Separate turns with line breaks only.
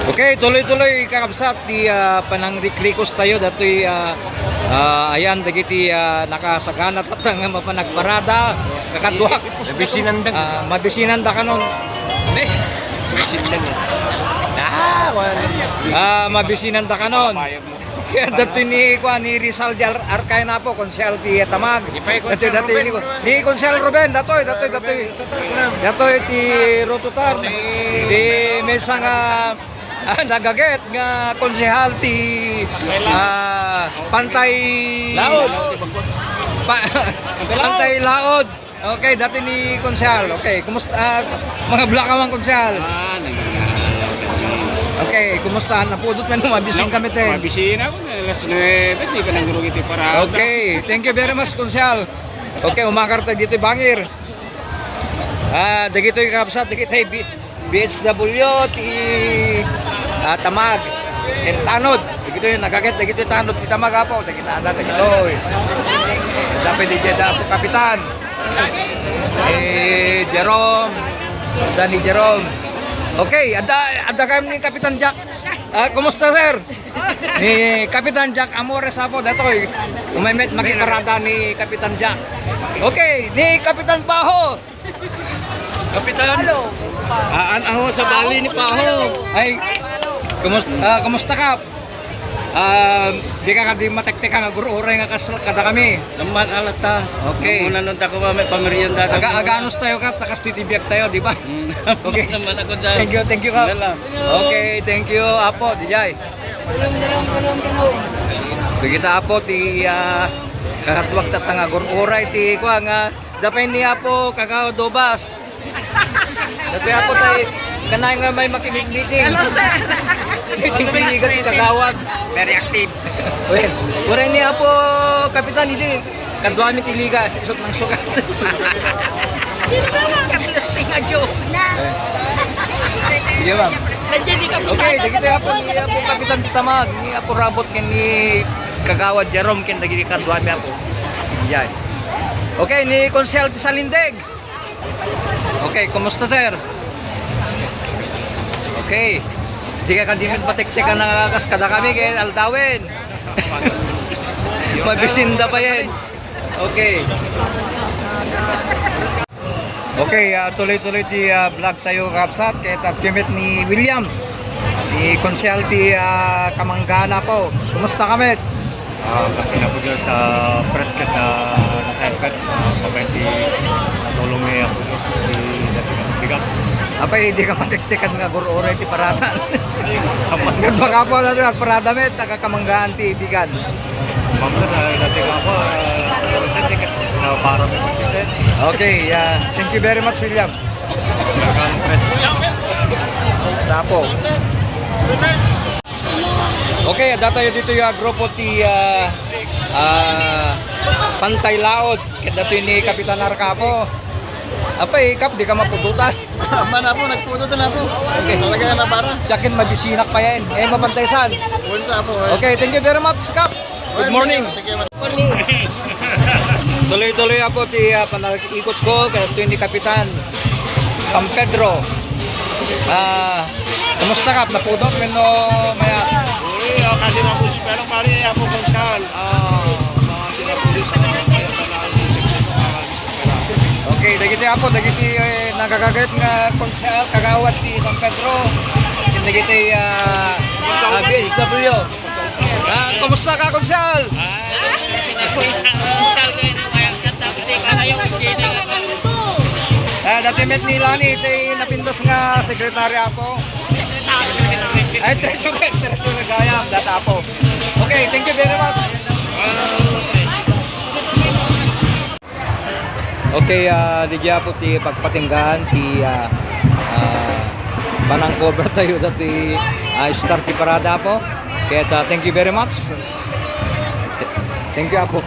Okay, tuloy-tuloy kakabsat di panangriklikos tayo datoy ayan dagiti nakasagana tatang mapanagparada kakadwa mabisinan da kanon mabisinan da kanon kaya dati ni Rizal Arkay na po konsel ti Tamag dati ni konsel Ruben datoy ti Rotutar di mesang nagaget nga konsehal ti Pantay Laod Pantay Laod. Okay, dati ni konsehal. Okay, kumusta mga blakawang konsehal? Okay, kumusta? Napudot man mabising kami te.
Mabising ako alas 9, di ka nang gurugit para.
Okay, thank you very much konsehal. Okay, umakar tayo dito Bangir. Dagito yung kapsat, dagito BHW ti Tamag and Tanod dagito yung nagaget dagito yung Tanod ti Tamag apo dagito dapat di jeda po kapitan Jerome Danny Jerome. Okay, ada kami ni Kapitan Jack. Kumusta sir? Ni Kapitan Jack Amores apo datoy umaymet makiparada ni Kapitan Jack. Okay, ni Kapitan Baho. Kapitan. Hello. Ako sa Bali ni Paho. Ay, kumusta ka? Di ka matektek nga guro-uray nga kada kami.
Naman alata.
Okay.
Muna nun ako may pamerienda.
Aganos tayo kap, takas titibiyag tayo, di ba? Okay.
Naman ako dyan.
Thank you kap. Okay, thank you apo, Dijay. Kita apo ti katwag tatanga guro-uray ti ko nga dapay ni apo kakao dobas. Dati ako tayo kanay nga may makimig-meeting. Meeting-meeting kasi kagawad.
Very active.
Uray niya po, kapitan, hindi. Kadwa mi tiliga, isot ng sugat.
Kaplasting nga joke na.
Sige ma'am. Okay, dagiti po ni po kapitan Tamag, ni po rabot ni kagawad Jerome ken dagiti kadwa mi po. Yan. Okay, ni Konsel sa Lindig. Okay, kumusta sir? Okay. Di ka kadimit batik-tikan nakakaskada kami kay Aldawin. Mabisinda pa yan. Okay. Okay, tuloy-tuloy di vlog tayo kapsat kay tapimit ni William. Ni Konsel di Kamanggana po. Kumusta kami?
Kasi na po dyan sa presket na nasayapkat pagkanti tulong niya ako di bigat.
Apay hindi ka matiktikan nga guro-uray ti parada. Gud baka po na parada met taga Kamanggaan ti ibigan.
Mamla sa dati ka po ticket na para mo sitet.
Okay, thank you very much William.
Kan press.
Tapo. Okay, datayo dito yung grupo ti Pantay Laod. Dato ni Kapitan Arcapo. Apay, kap, di ka mapututan.
Mana po, nagpututan na po.
Okay.
Talaga na para.
Sa akin, mabisinak pa yan. Mapantay saan?
Punta po.
Okay, thank you very much, Kap. Good morning. Tuloy-tuloy ako ti panag-ikot ko kaya ni Kapitan San Pedro. Kumusta Kap? Napudot meno maya?
Uy, kasi na po pero pare ako konskal.
Okay, dagiti apo, dagiti nagagagat nga konsel kagawad si San Pedro. Dagiti BHW. Kumusta ka konsel? Dati met ni Lani tay napindos nga sekretary ako. Ay, treasurer gayam data apo. Okay, thank you very much. Okay, di po ti pagpatinggan ti panang cover tayo dati start ti parada po. Kaya thank you very much. Thank you po.